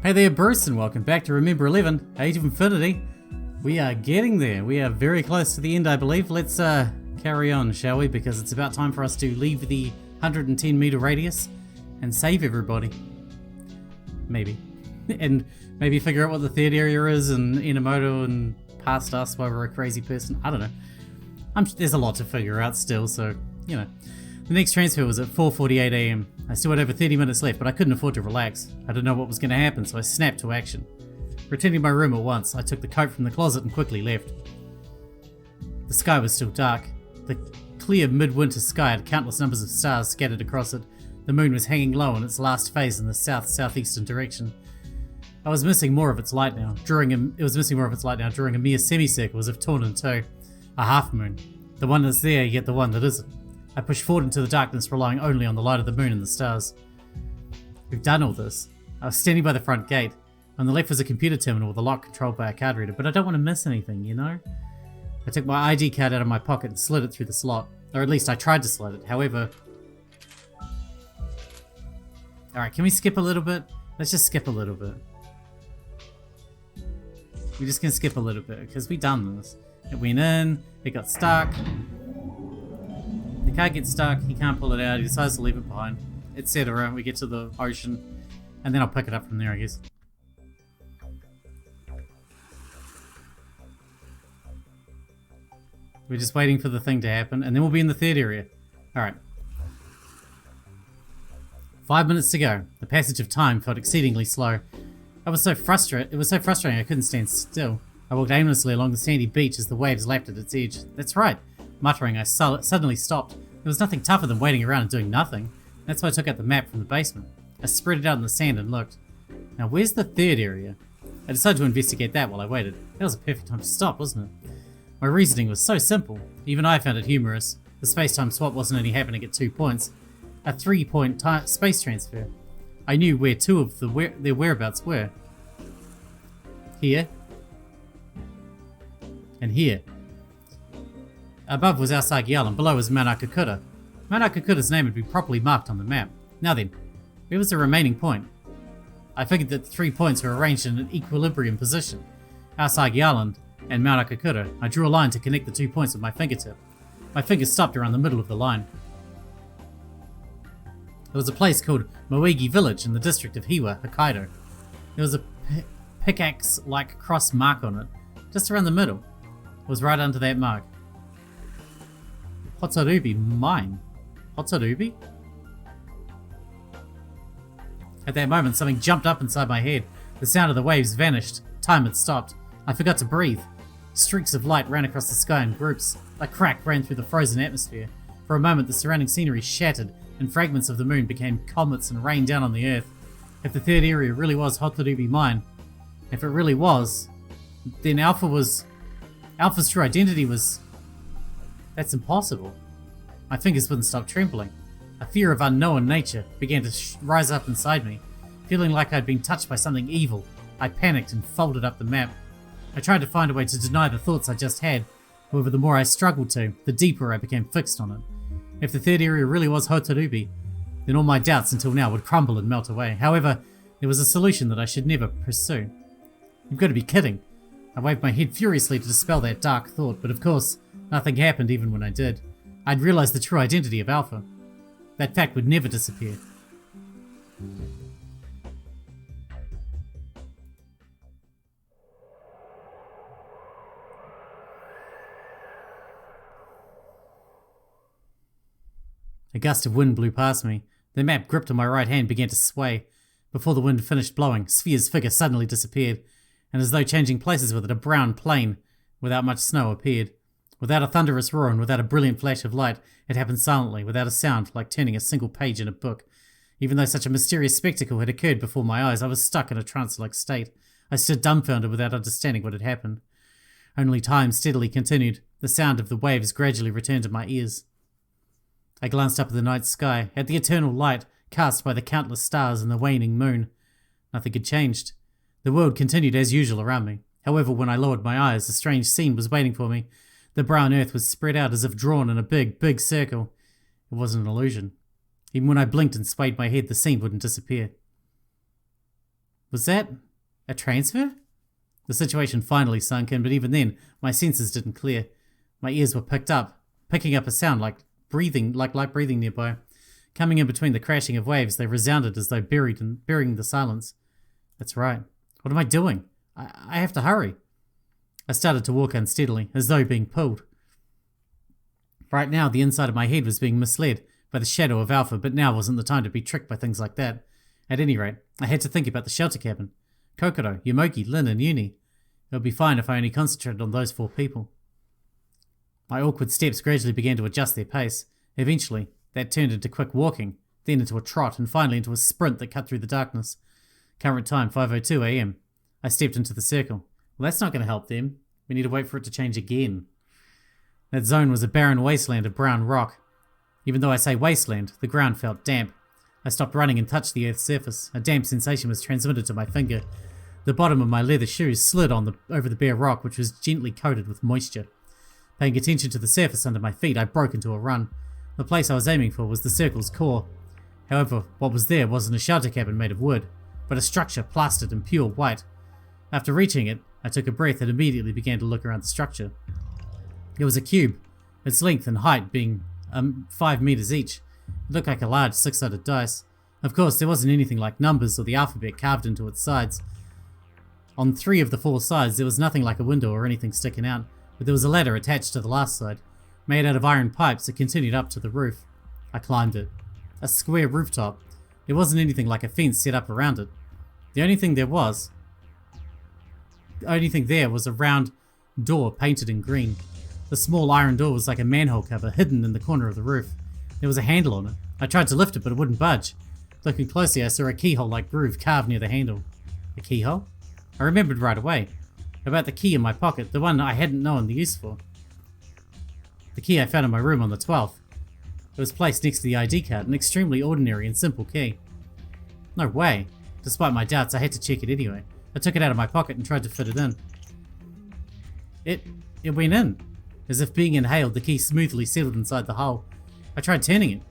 Hey there, Bruce, and welcome back to Remember 11, Age of Infinity. We are getting there. We are very close to the end, I believe. Let's carry on, shall we? Because it's about time for us to leave the 110 meter radius and save everybody. Maybe. And maybe figure out what the third area is and Inamoto and past us while we're a crazy person. I don't know. There's a lot to figure out still, so, you know. The next transfer was at 4:48 AM. I still had over 30 minutes left, but I couldn't afford to relax. I didn't know what was going to happen, so I snapped to action. Returning to my room at once, I took the coat from the closet and quickly left. The sky was still dark. The clear midwinter sky had countless numbers of stars scattered across it. The moon was hanging low in its last phase in the south-southeastern direction. It was missing more of its light now, drawing a mere semicircle as if torn in two. A half moon. The one that's there, yet the one that isn't. I pushed forward into the darkness, relying only on the light of the moon and the stars. We've done all this. I was standing by the front gate. On the left was a computer terminal with a lock controlled by a card reader, but I don't want to miss anything, you know? I took my ID card out of my pocket and slid it through the slot. Or at least I tried to slide it, however... Alright, can we skip a little bit? Let's just skip a little bit. We're just gonna skip a little bit, because we done this. It went in, it got stuck. The car gets stuck, he can't pull it out, he decides to leave it behind, etc. We get to the ocean, and then I'll pick it up from there, I guess. We're just waiting for the thing to happen, and then we'll be in the third area. Alright. 5 minutes to go. The passage of time felt exceedingly slow. It was so frustrating I couldn't stand still. I walked aimlessly along the sandy beach as the waves lapped at its edge. That's right. Muttering, I suddenly stopped. There was nothing tougher than waiting around and doing nothing. That's why I took out the map from the basement. I spread it out in the sand and looked. Now, where's the third area? I decided to investigate that while I waited. That was a perfect time to stop, wasn't it? My reasoning was so simple. Even I found it humorous. The space-time swap wasn't only happening at 2 points. A 3-point space transfer. I knew where two of their whereabouts were. Here. And here. Above was Aosagi Island, below was Mount Akakura. Mount Akakura's name had been properly marked on the map. Now then, where was the remaining point? I figured that the 3 points were arranged in an equilibrium position. Aosagi Island and Mount Akakura. I drew a line to connect the 2 points with my fingertip. My finger stopped around the middle of the line. There was a place called Moegi Village in the district of Hiwa, Hokkaido. There was a pickaxe-like cross mark on it, just around the middle. It was right under that mark. Hotorubi, mine. Hotorubi? At that moment, something jumped up inside my head. The sound of the waves vanished. Time had stopped. I forgot to breathe. Streaks of light ran across the sky in groups. A crack ran through the frozen atmosphere. For a moment, the surrounding scenery shattered, and fragments of the moon became comets and rained down on the earth. If the third area really was Hotorubi mine, if it really was, then Alpha's true identity was... That's impossible. My fingers wouldn't stop trembling. A fear of unknown nature began to rise up inside me. Feeling like I'd been touched by something evil, I panicked and folded up the map. I tried to find a way to deny the thoughts I just had. However, the more I struggled to, the deeper I became fixed on it. If the third area really was Hotorubi, then all my doubts until now would crumble and melt away. However, there was a solution that I should never pursue. You've got to be kidding. I waved my head furiously to dispel that dark thought, but of course, nothing happened even when I did. I'd realized the true identity of Alpha. That fact would never disappear. A gust of wind blew past me. The map gripped in my right hand began to sway. Before the wind finished blowing, Sphere's figure suddenly disappeared, and as though changing places with it, a brown plain without much snow appeared. Without a thunderous roar and without a brilliant flash of light, it happened silently, without a sound, like turning a single page in a book. Even though such a mysterious spectacle had occurred before my eyes, I was stuck in a trance-like state. I stood dumbfounded without understanding what had happened. Only time steadily continued. The sound of the waves gradually returned to my ears. I glanced up at the night sky, at the eternal light cast by the countless stars and the waning moon. Nothing had changed. The world continued as usual around me. However, when I lowered my eyes, a strange scene was waiting for me. The brown earth was spread out as if drawn in a big, big circle. It wasn't an illusion. Even when I blinked and swayed my head, the scene wouldn't disappear. Was that a transfer? The situation finally sunk in, but even then, my senses didn't clear. My ears were picking up a sound like breathing, like light breathing nearby. Coming in between the crashing of waves, they resounded as though burying the silence. That's right. What am I doing? I have to hurry. I started to walk unsteadily, as though being pulled. Right now, the inside of my head was being misled by the shadow of Alpha, but now wasn't the time to be tricked by things like that. At any rate, I had to think about the shelter cabin. Kokoro, Yomogi, Lin, and Yuni. It would be fine if I only concentrated on those 4 people. My awkward steps gradually began to adjust their pace. Eventually, that turned into quick walking, then into a trot, and finally into a sprint that cut through the darkness. Current time, 5:02 a.m. I stepped into the circle. Well, that's not going to help them. We need to wait for it to change again. That zone was a barren wasteland of brown rock. Even though I say wasteland, the ground felt damp. I stopped running and touched the earth's surface. A damp sensation was transmitted to my finger. The bottom of my leather shoes slid over the bare rock, which was gently coated with moisture. Paying attention to the surface under my feet, I broke into a run. The place I was aiming for was the circle's core. However, what was there wasn't a shelter cabin made of wood, but a structure plastered in pure white. After reaching it, I took a breath and immediately began to look around the structure. It was a cube, its length and height being 5 meters each. It looked like a large 6-sided dice. Of course, there wasn't anything like numbers or the alphabet carved into its sides. On 3 of the 4 sides, there was nothing like a window or anything sticking out, but there was a ladder attached to the last side, made out of iron pipes that continued up to the roof. I climbed it. A square rooftop. There wasn't anything like a fence set up around it. The only thing there was a round door painted in green. The small iron door was like a manhole cover hidden in the corner of the roof. There was a handle on it. I tried to lift it, but it wouldn't budge. Looking closely, I saw a keyhole-like groove carved near the handle. A keyhole? I remembered right away. About the key in my pocket, the one I hadn't known the use for. The key I found in my room on the 12th. It was placed next to the ID card, an extremely ordinary and simple key. No way. Despite my doubts, I had to check it anyway. I took it out of my pocket and tried to fit it in. It went in. As if being inhaled, the key smoothly settled inside the hole. I tried turning it.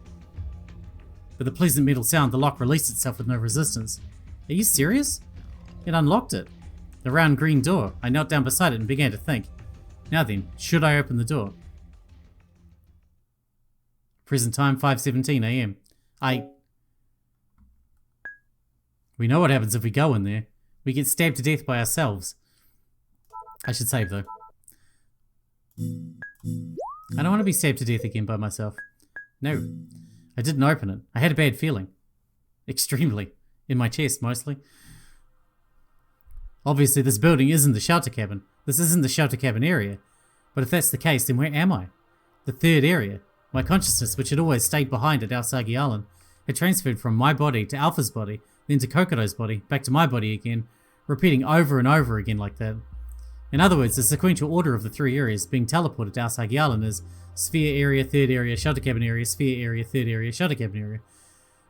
With a pleasant metal sound, the lock released itself with no resistance. Are you serious? It unlocked it. The round green door. I knelt down beside it and began to think. Now then, should I open the door? Present time, 5:17 a.m. We know what happens if we go in there. We get stabbed to death by ourselves. I should save though. I don't want to be stabbed to death again by myself. No. I didn't open it. I had a bad feeling. Extremely. In my chest, mostly. Obviously, this building isn't the shelter cabin. This isn't the shelter cabin area. But if that's the case, then where am I? The 3rd area. My consciousness, which had always stayed behind at Aosagi Island, had transferred from my body to Alpha's body, then to Kokoro's body, back to my body again, repeating over and over again like that. In other words, the sequential order of the 3 areas being teleported to Aosagi Island is SPHIA area, 3rd area, shelter cabin area, SPHIA area, 3rd area, shelter cabin area.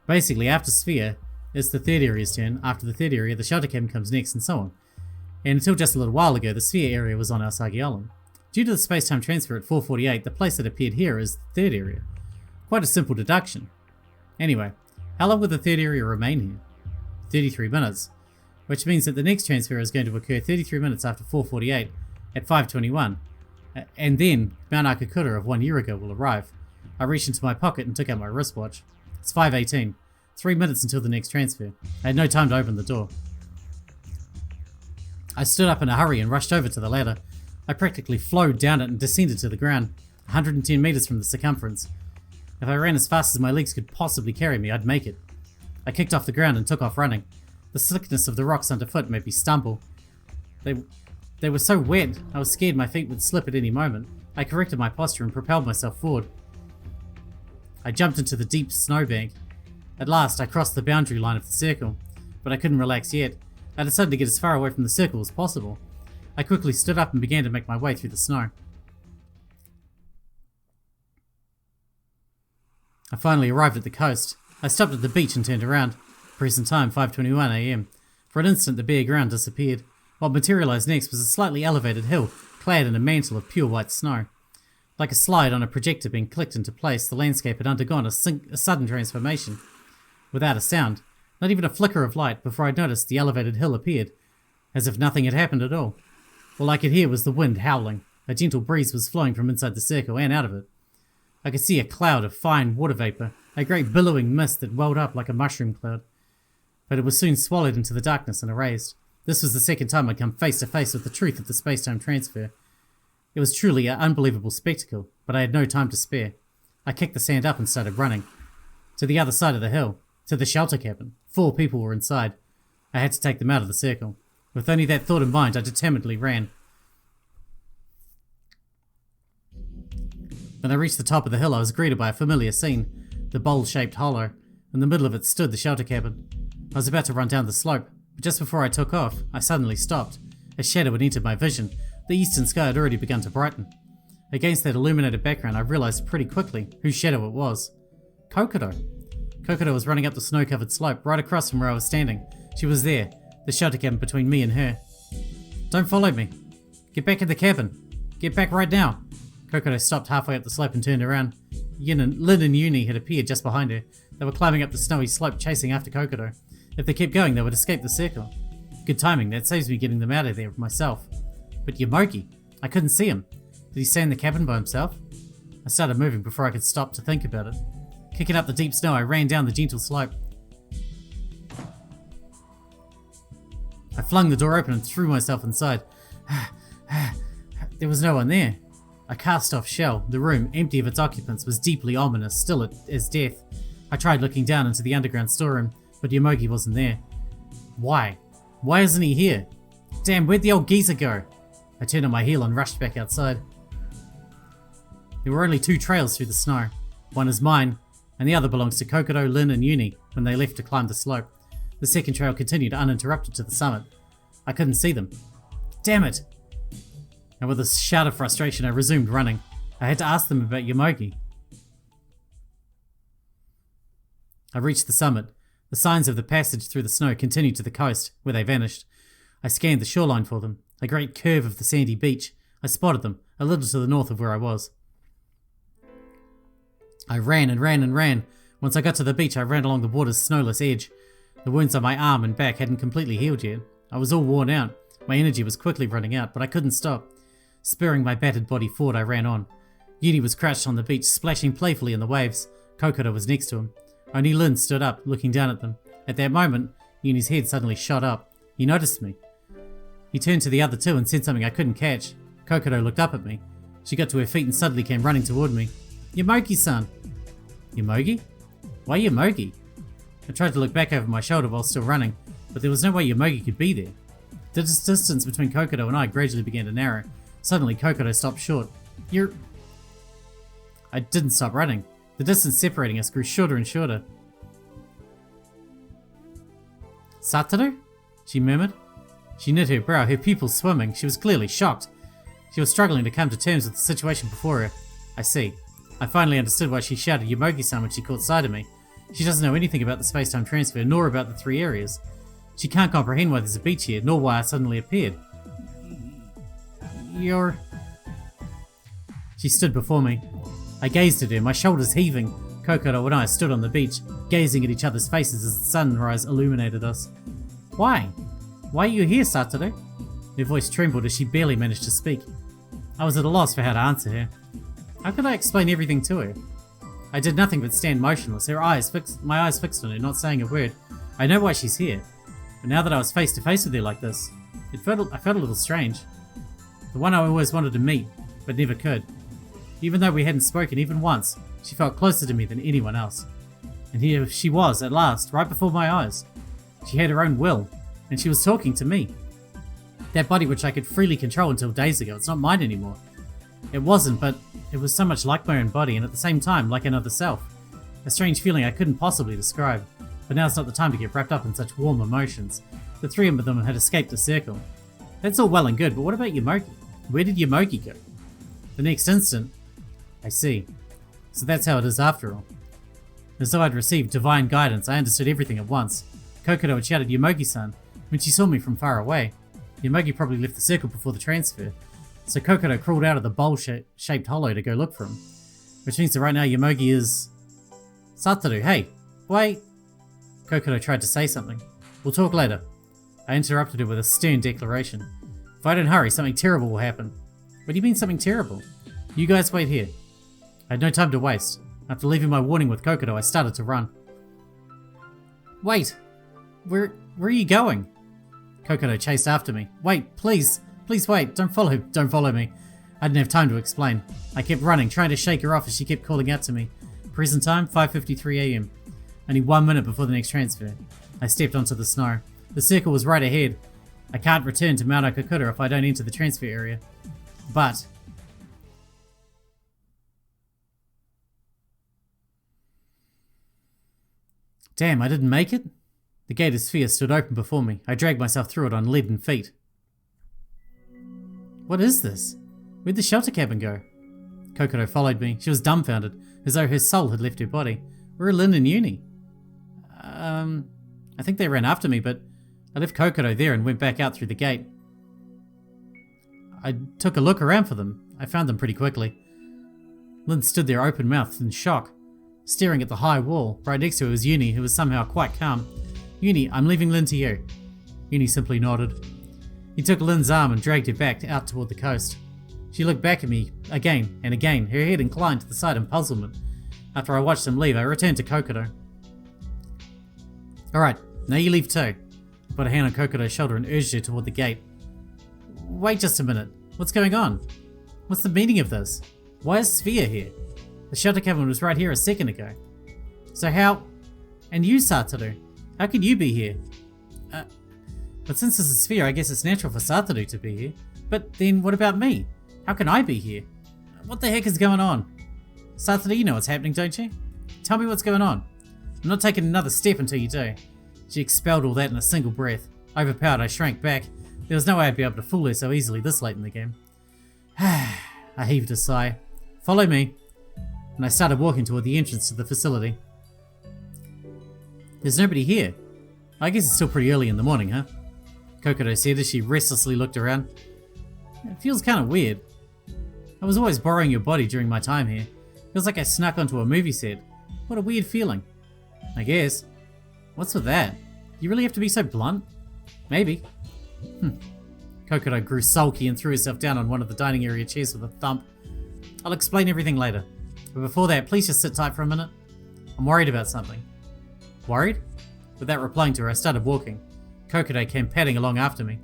Basically, after SPHIA, it's the 3rd area's turn. After the 3rd area, the shelter cabin comes next, and so on. And until just a little while ago, the SPHIA area was on Aosagi Island. Due to the space-time transfer at 4:48, the place that appeared here is the 3rd area. Quite a simple deduction. Anyway, how long will the 3rd area remain here? 33 minutes. Which means that the next transfer is going to occur 33 minutes after 4:48 at 5:21. And then Mount Akakura of 1 year ago will arrive. I reached into my pocket and took out my wristwatch. It's 5:18. 3 minutes until the next transfer. I had no time to open the door. I stood up in a hurry and rushed over to the ladder. I practically flowed down it and descended to the ground, 110 meters from the circumference. If I ran as fast as my legs could possibly carry me, I'd make it. I kicked off the ground and took off running. The slickness of the rocks underfoot made me stumble. They were so wet, I was scared my feet would slip at any moment. I corrected my posture and propelled myself forward. I jumped into the deep snowbank. At last, I crossed the boundary line of the circle, but I couldn't relax yet. I decided to get as far away from the circle as possible. I quickly stood up and began to make my way through the snow. I finally arrived at the coast. I stopped at the beach and turned around. Present time, 5:21 a.m. For an instant, the bare ground disappeared. What materialized next was a slightly elevated hill, clad in a mantle of pure white snow. Like a slide on a projector being clicked into place, the landscape had undergone a sudden transformation. Without a sound, Not even a flicker of light before I noticed the elevated hill appeared, as if nothing had happened at all. All I could hear was the wind howling. A gentle breeze was flowing from inside the circle and out of it. I could see a cloud of fine water vapor, a great billowing mist that welled up like a mushroom cloud. But it was soon swallowed into the darkness and erased. This was the second time I'd come face to face with the truth of the space-time transfer. It was truly an unbelievable spectacle, but I had no time to spare. I kicked the sand up and started running. To the other side of the hill, to the shelter cabin. 4 people were inside. I had to take them out of the circle. With only that thought in mind, I determinedly ran. When I reached the top of the hill, I was greeted by a familiar scene. The bowl-shaped hollow. In the middle of it stood the shelter cabin. I was about to run down the slope, but just before I took off, I suddenly stopped. A shadow had entered my vision. The eastern sky had already begun to brighten. Against that illuminated background, I realized pretty quickly whose shadow it was. Kokoro. Kokoro was running up the snow-covered slope, right across from where I was standing. She was there, the shelter cabin between me and her. Don't follow me. Get back in the cabin. Get back right now. Kokoro stopped halfway up the slope and turned around. Lin and Yuni had appeared just behind her. They were climbing up the snowy slope, chasing after Kokoro. If they kept going, they would escape the circle. Good timing, that saves me getting them out of there myself. But Yomogi, I couldn't see him. Did he stay in the cabin by himself? I started moving before I could stop to think about it. Kicking up the deep snow, I ran down the gentle slope. I flung the door open and threw myself inside. There was no one there. A cast-off shell, the room, empty of its occupants, was deeply ominous, still as death. I tried looking down into the underground storeroom, but Yomogi wasn't there. Why? Why isn't he here? Damn, where'd the old geezer go? I turned on my heel and rushed back outside. There were only 2 trails through the snow. One is mine, and the other belongs to Kokoro, Lin, and Yuni when they left to climb the slope. The second trail continued uninterrupted to the summit. I couldn't see them. Damn it! And with a shout of frustration, I resumed running. I had to ask them about Yomogi. I reached the summit. The signs of the passage through the snow continued to the coast, where they vanished. I scanned the shoreline for them, a great curve of the sandy beach. I spotted them, a little to the north of where I was. I ran and ran and ran. Once I got to the beach, I ran along the water's snowless edge. The wounds on my arm and back hadn't completely healed yet. I was all worn out. My energy was quickly running out, but I couldn't stop. Spurring my battered body forward, I ran on. Yuni was crouched on the beach, splashing playfully in the waves. Kokoro was next to him. Only Lin stood up, looking down at them. At that moment, Yuni's head suddenly shot up. He noticed me. He turned to the other 2 and said something I couldn't catch. Kokoro looked up at me. She got to her feet and suddenly came running toward me. Yomogi-san! Yomogi? Why Yomogi? I tried to look back over my shoulder while still running, but there was no way Yomogi could be there. The distance between Kokoro and I gradually began to narrow. Suddenly, Kokoro stopped short. You're... I didn't stop running. The distance separating us grew shorter and shorter. Satoru? She murmured. She knit her brow, her pupils swimming. She was clearly shocked. She was struggling to come to terms with the situation before her. I see. I finally understood why she shouted Yomogi-san when she caught sight of me. She doesn't know anything about the space-time transfer, nor about the 3 areas. She can't comprehend why there's a beach here, nor why I suddenly appeared. You're... She stood before me. I gazed at her, my shoulders heaving. Kokoro and I stood on the beach, gazing at each other's faces as the sunrise illuminated us. Why? Why are you here, Satoru? Her voice trembled as she barely managed to speak. I was at a loss for how to answer her. How could I explain everything to her? I did nothing but stand motionless, my eyes fixed on her, not saying a word. I know why she's here, but now that I was face to face with her like this, I felt a little strange. The one I always wanted to meet, but never could. Even though we hadn't spoken even once, she felt closer to me than anyone else. And here she was, at last, right before my eyes. She had her own will, and she was talking to me. That body which I could freely control until days ago, it's not mine anymore. It wasn't, but it was so much like my own body, and at the same time, like another self. A strange feeling I couldn't possibly describe, but now's not the time to get wrapped up in such warm emotions. The 3 of them had escaped the circle. That's all well and good, but what about Yomogi? Where did Yomogi go? The next instant, I see. So that's how it is after all. As though I'd received divine guidance, I understood everything at once. Kokoro had shouted Yomogi-san when she saw me from far away. Yomogi probably left the circle before the transfer, so Kokoro crawled out of the bowl-shaped hollow to go look for him. Which means that right now Yomogi is... Satoru, hey, why... Kokoro tried to say something. We'll talk later. I interrupted her with a stern declaration. If I don't hurry, something terrible will happen. What do you mean something terrible? You guys wait here. I had no time to waste. After leaving my warning with Kokoro, I started to run. Wait! Where are you going? Kokoro chased after me. Wait, please! Please wait! Don't follow me! I didn't have time to explain. I kept running, trying to shake her off as she kept calling out to me. Present time, 5:53 AM. Only 1 minute before the next transfer. I stepped onto the snow. The circle was right ahead. I can't return to Mount Okakura if I don't enter the transfer area. But... Damn, I didn't make it? The gate of SPHIA stood open before me. I dragged myself through it on leaden feet. What is this? Where'd the shelter cabin go? Kokoro followed me. She was dumbfounded, as though her soul had left her body. Where are Lin and Yuni? I think they ran after me, but I left Kokoro there and went back out through the gate. I took a look around for them. I found them pretty quickly. Lin stood there open-mouthed in shock, staring at the high wall. Right next to her was Yuni, who was somehow quite calm. Yuni, I'm leaving Lin to you. Yuni simply nodded. He took Lin's arm and dragged her back out toward the coast. She looked back at me again and again, her head inclined to the side in puzzlement. After I watched them leave, I returned to Kokoro. Alright, now you leave too. I put a hand on Kokoro's shoulder and urged her toward the gate. Wait just a minute. What's going on? What's the meaning of this? Why is SPHIA here? The shelter cabin was right here a second ago. So how... And you, Satoru, how could you be here? But since this is SPHIA, I guess it's natural for Satoru to be here. But then what about me? How can I be here? What the heck is going on? Satoru, you know what's happening, don't you? Tell me what's going on. I'm not taking another step until you do. She expelled all that in a single breath. Overpowered, I shrank back. There was no way I'd be able to fool her so easily this late in the game. I heaved a sigh. Follow me. And I started walking toward the entrance to the facility. There's nobody here. I guess it's still pretty early in the morning, huh? Kokoro said as she restlessly looked around. It feels kind of weird. I was always borrowing your body during my time here. Feels like I snuck onto a movie set. What a weird feeling. I guess. What's with that? You really have to be so blunt? Maybe. Kokoro grew sulky and threw herself down on one of the dining area chairs with a thump. I'll explain everything later. But before that, please just sit tight for a minute. I'm worried about something. Worried? Without replying to her, I started walking. Kokoro came padding along after me.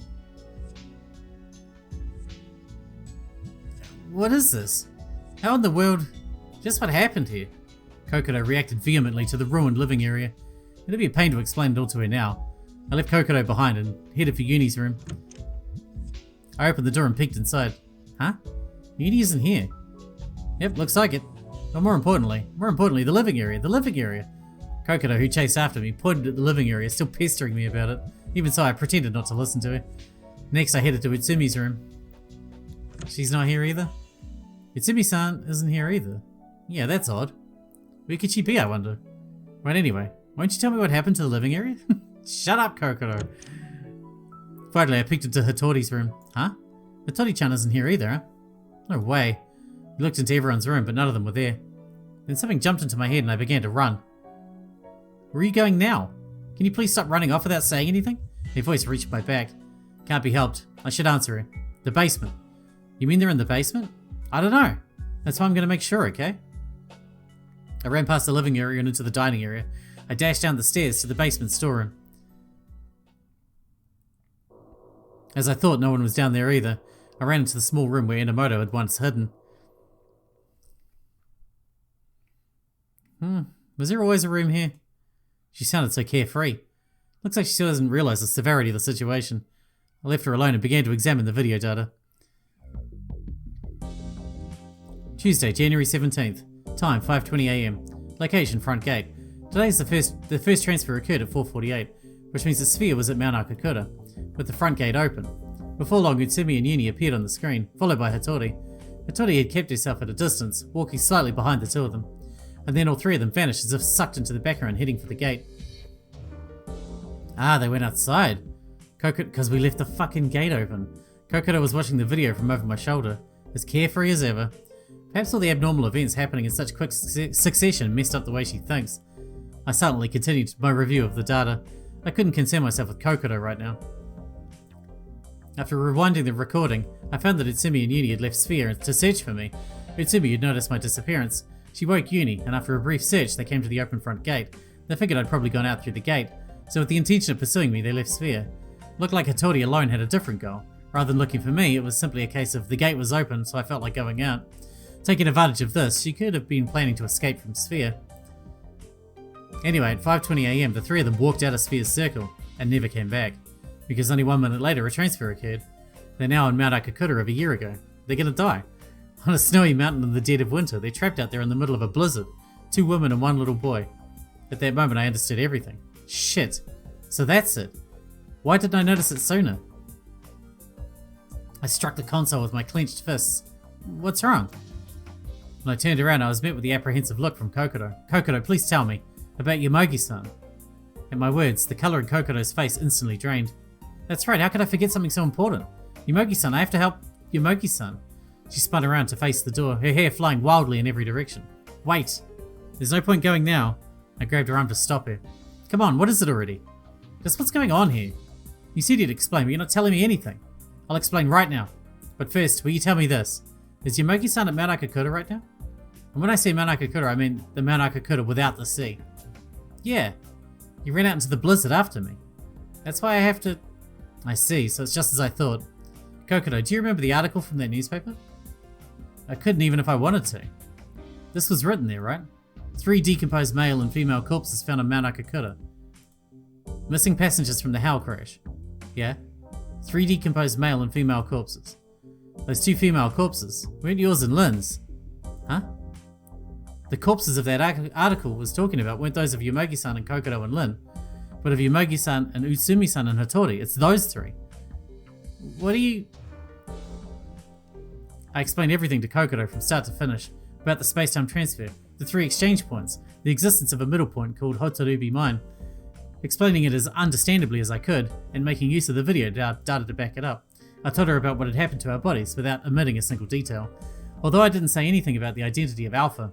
What is this? How in the world... Just what happened here? Kokoro reacted vehemently to the ruined living area. It'd be a pain to explain it all to her now. I left Kokoro behind and headed for Yuni's room. I opened the door and peeked inside. Huh? Yuni isn't here. Yep, looks like it. But more importantly, the living area. Kokoro, who chased after me, pointed at the living area, still pestering me about it. Even so, I pretended not to listen to her. Next, I headed to Utsumi's room. She's not here either? Utsumi-san isn't here either. Yeah, that's odd. Where could she be, I wonder? Right, anyway, won't you tell me what happened to the living area? Shut up, Kokoro. Finally, I peeked into Hattori's room. Huh? Hattori-chan isn't here either, huh? No way. I looked into everyone's room, but none of them were there. Then something jumped into my head and I began to run. Where are you going now? Can you please stop running off without saying anything? Her voice reached my back. Can't be helped. I should answer her. The basement. You mean they're in the basement? I don't know. That's why I'm going to make sure, okay? I ran past the living area and into the dining area. I dashed down the stairs to the basement storeroom. As I thought, no one was down there either. I ran into the small room where Enomoto had once hidden. Was there always a room here? She sounded so carefree. Looks like she still doesn't realise the severity of the situation. I left her alone and began to examine the video data. Tuesday, January 17th. Time, 5:20 AM. Location, front gate. Today is the first transfer occurred at 4:48, which means the SPHIA was at Mount Okakura, with the front gate open. Before long, Utsumi and Yuni appeared on the screen, followed by Hattori. Hattori had kept herself at a distance, walking slightly behind the two of them. And then all three of them vanished as if sucked into the background, heading for the gate. Ah, they went outside. Because we left the fucking gate open. Kokoro was watching the video from over my shoulder, as carefree as ever. Perhaps all the abnormal events happening in such quick succession messed up the way she thinks. I silently continued my review of the data. I couldn't concern myself with Kokoro right now. After rewinding the recording, I found that Utsumi and Yuni had left SPHIA to search for me. Utsumi had noticed my disappearance. She woke Yuni, and after a brief search, they came to the open front gate. They figured I'd probably gone out through the gate, so with the intention of pursuing me, they left SPHIA. Looked like Hattori alone had a different goal. Rather than looking for me, it was simply a case of the gate was open, so I felt like going out. Taking advantage of this, she could have been planning to escape from SPHIA. Anyway, at 5:20 AM, the three of them walked out of SPHIA's circle and never came back, because only 1 minute later a transfer occurred. They're now on Mount Akakura of a year ago. They're gonna die. On a snowy mountain in the dead of winter, they're trapped out there in the middle of a blizzard. 2 women and 1 little boy. At that moment I understood everything. Shit. So that's it. Why didn't I notice it sooner? I struck the console with my clenched fists. What's wrong? When I turned around, I was met with the apprehensive look from Kokoro. Kokoro, please tell me about Yomogi-san. At my words, the colour in Kokoro's face instantly drained. That's right, how could I forget something so important? Yomogi-san, I have to help Yomogi-san. She spun around to face the door, her hair flying wildly in every direction. Wait! There's no point going now. I grabbed her arm to stop her. Come on, what is it already? Just what's going on here? You said you'd explain, but you're not telling me anything. I'll explain right now. But first, will you tell me this? Is Yomogi-san at Mount Akakura right now? And when I say Mount Akakura, I mean the Mount Akakura without the sea. Yeah. You ran out into the blizzard after me. That's why I have to... I see, so it's just as I thought. Kokoro, do you remember the article from that newspaper? I couldn't even if I wanted to. This was written there, right? 3 decomposed male and female corpses found on Mount Akakura. Missing passengers from the Hell crash. Yeah? 3 decomposed male and female corpses. Those 2 female corpses weren't yours and Lin's. Huh? The corpses of that article was talking about weren't those of Yomogi-san and Kokoro and Lin, but of Yomogi-san and Utsumi-san and Hattori. It's those 3. What do you... I explained everything to Kokoro from start to finish about the space-time transfer, the 3 exchange points, the existence of a middle point called Hotorubi Mine, explaining it as understandably as I could and making use of the video data to back it up. I told her about what had happened to our bodies without omitting a single detail. Although I didn't say anything about the identity of Alpha,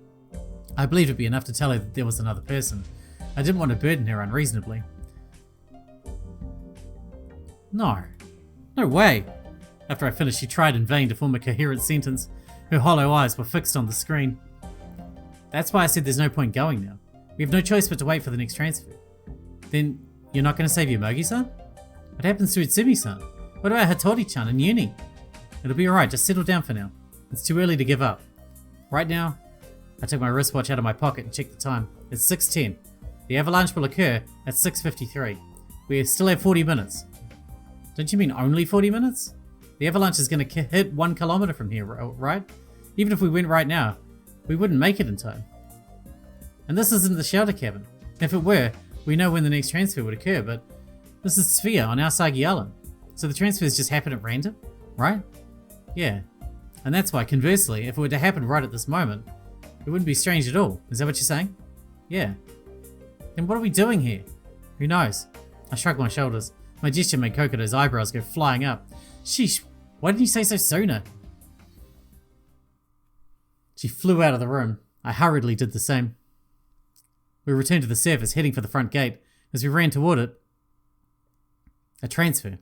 I believed it'd be enough to tell her that there was another person. I didn't want to burden her unreasonably. No. No way. After I finished, she tried in vain to form a coherent sentence. Her hollow eyes were fixed on the screen. That's why I said there's no point going now. We have no choice but to wait for the next transfer. Then, you're not going to save Yomogi-san? What happens to Utsumi-san? What about Hattori-chan and Yuni? It'll be alright, just settle down for now. It's too early to give up. Right now, I took my wristwatch out of my pocket and checked the time. It's 6:10. The avalanche will occur at 6:53. We still have 40 minutes. Don't you mean only 40 minutes? The avalanche is going to hit 1 kilometer from here, right? Even if we went right now, we wouldn't make it in time. And this isn't the shelter cabin. If it were, we know when the next transfer would occur, but this is SPHIA on Aosagi Island. So the transfers just happen at random, right? Yeah. And that's why, conversely, if it were to happen right at this moment, it wouldn't be strange at all. Is that what you're saying? Yeah. Then what are we doing here? Who knows? I shrugged my shoulders. My gesture made Kokoro's eyebrows go flying up. Sheesh, why didn't you say so sooner? She flew out of the room. I hurriedly did the same. We returned to the surface, heading for the front gate. As we ran toward it, a transfer.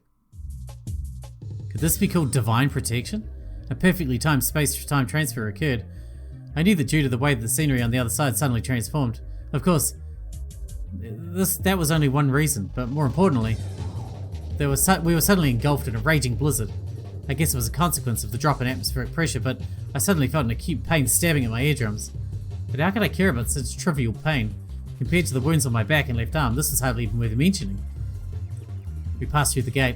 Could this be called divine protection? A perfectly timed space-time transfer occurred. I knew that due to the way that the scenery on the other side suddenly transformed. Of course, that was only one reason, but more importantly, we were suddenly engulfed in a raging blizzard. I guess it was a consequence of the drop in atmospheric pressure, but I suddenly felt an acute pain stabbing at my eardrums. But how could I care about such trivial pain? Compared to the wounds on my back and left arm, this was hardly even worth mentioning. We passed through the gate.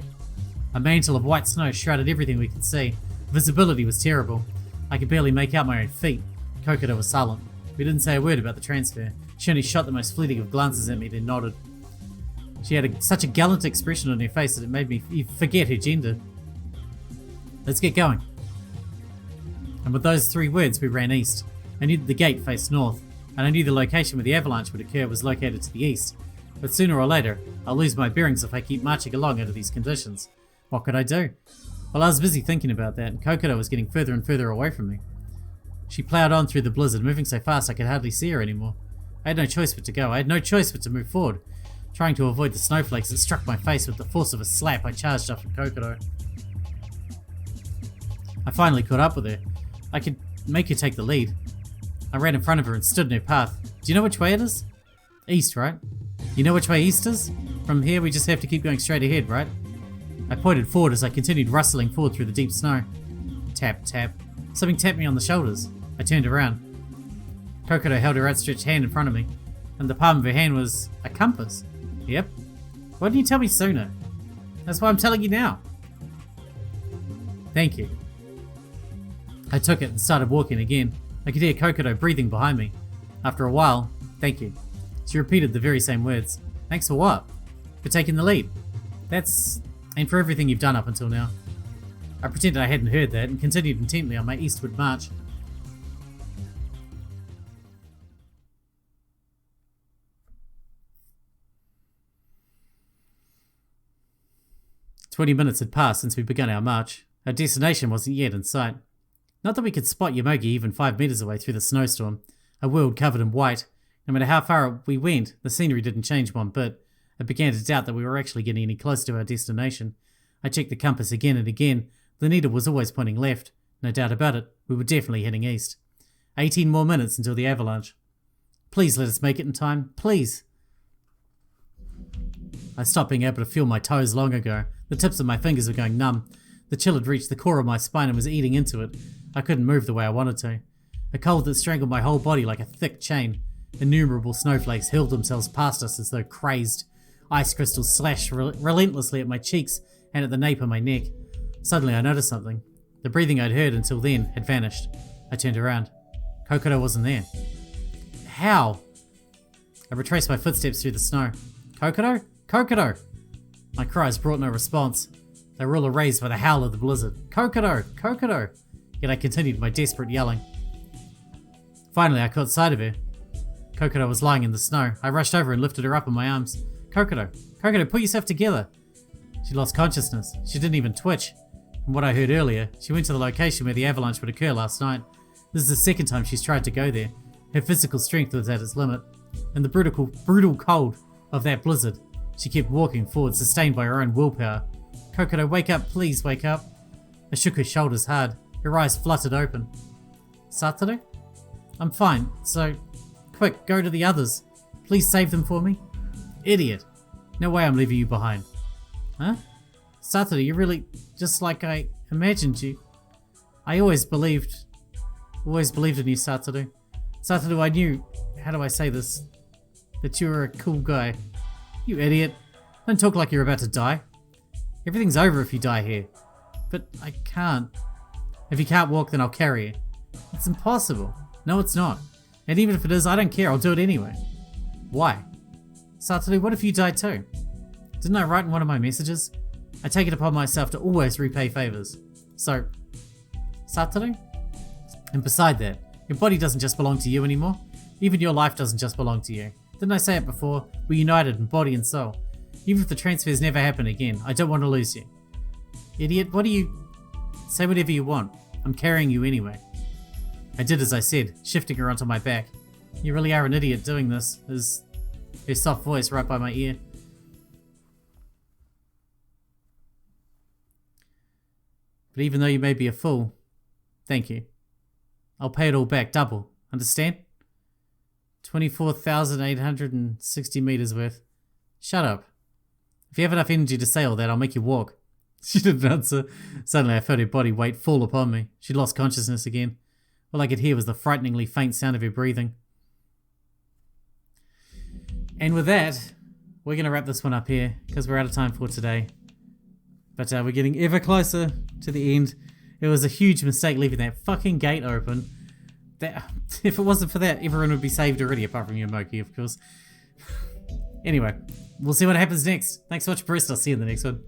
A mantle of white snow shrouded everything we could see. Visibility was terrible. I could barely make out my own feet. Kokoro was silent. We didn't say a word about the transfer. She only shot the most fleeting of glances at me, then nodded. She had such a gallant expression on her face that it made me forget her gender. Let's get going. And with those 3 words, we ran east. I knew that the gate faced north, and I knew the location where the avalanche would occur was located to the east. But sooner or later, I'll lose my bearings if I keep marching along under these conditions. What could I do? Well, I was busy thinking about that, and Kokoro was getting further and further away from me. She ploughed on through the blizzard, moving so fast I could hardly see her anymore. I had no choice but to go. I had no choice but to move forward. Trying to avoid the snowflakes that struck my face with the force of a slap, I charged after Kokoro. I finally caught up with her. I could make her take the lead. I ran in front of her and stood in her path. Do you know which way it is? East, right? You know which way east is? From here we just have to keep going straight ahead, right? I pointed forward as I continued rustling forward through the deep snow. Tap, tap. Something tapped me on the shoulders. I turned around. Kokoro held her outstretched hand in front of me, and the palm of her hand was a compass. Yep. Why didn't you tell me sooner? That's why I'm telling you now. Thank you. I took it and started walking again. I could hear Kokoro breathing behind me. After a while, thank you. She repeated the very same words. Thanks for what? For taking the lead. And for everything you've done up until now. I pretended I hadn't heard that and continued intently on my eastward march. 20 minutes had passed since we begun our march. Our destination wasn't yet in sight. Not that we could spot Yomogi even 5 meters away through the snowstorm, a world covered in white. No matter how far we went, the scenery didn't change one bit. I began to doubt that we were actually getting any closer to our destination. I checked the compass again and again. The needle was always pointing left. No doubt about it, we were definitely heading east. 18 more minutes until the avalanche. Please let us make it in time, please. I stopped being able to feel my toes long ago. The tips of my fingers were going numb. The chill had reached the core of my spine and was eating into it. I couldn't move the way I wanted to. A cold that strangled my whole body like a thick chain. Innumerable snowflakes hurled themselves past us as though crazed. Ice crystals slashed relentlessly at my cheeks and at the nape of my neck. Suddenly I noticed something. The breathing I'd heard until then had vanished. I turned around. Kokoro wasn't there. How? I retraced my footsteps through the snow. Kokoro? Kokoro! My cries brought no response. They were all erased by the howl of the blizzard. Kokoro! Kokoro! Yet I continued my desperate yelling. Finally, I caught sight of her. Kokoro was lying in the snow. I rushed over and lifted her up in my arms. Kokoro! Kokoro, put yourself together! She lost consciousness. She didn't even twitch. From what I heard earlier, she went to the location where the avalanche would occur last night. This is the second time she's tried to go there. Her physical strength was at its limit. In the brutal cold of that blizzard, she kept walking forward, sustained by her own willpower. Kokoro, wake up, please wake up. I shook her shoulders hard. Her eyes fluttered open. Satoru? I'm fine, so quick, go to the others. Please save them for me. Idiot. No way I'm leaving you behind. Huh? Satoru, you're really just like I imagined you. I always believed in you, Satoru. Satoru, I knew, how do I say this, that you were a cool guy. You idiot. Don't talk like you're about to die. Everything's over if you die here. But I can't. If you can't walk, then I'll carry you. It's impossible. No, it's not. And even if it is, I don't care. I'll do it anyway. Why? Satoru, what if you die too? Didn't I write in one of my messages? I take it upon myself to always repay favors. So, Satoru? And beside that, your body doesn't just belong to you anymore. Even your life doesn't just belong to you. Didn't I say it before? We're united in body and soul. Even if the transfers never happen again, I don't want to lose you. Idiot, what do you... Say whatever you want. I'm carrying you anyway. I did as I said, shifting her onto my back. You really are an idiot doing this, her soft voice right by my ear. But even though you may be a fool, thank you. I'll pay it all back double, understand? 24,860 meters worth. Shut up. If you have enough energy to say all that, I'll make you walk. She didn't answer. Suddenly I felt her body weight fall upon me. She lost consciousness again. All I could hear was the frighteningly faint sound of her breathing. And with that, we're going to wrap this one up here, because we're out of time for today. But we're getting ever closer to the end. It was a huge mistake leaving that fucking gate open. If it wasn't for that, everyone would be saved already, apart from Yomogi, of course. Anyway, we'll see what happens next. Thanks so much, Bruce. I'll see you in the next one.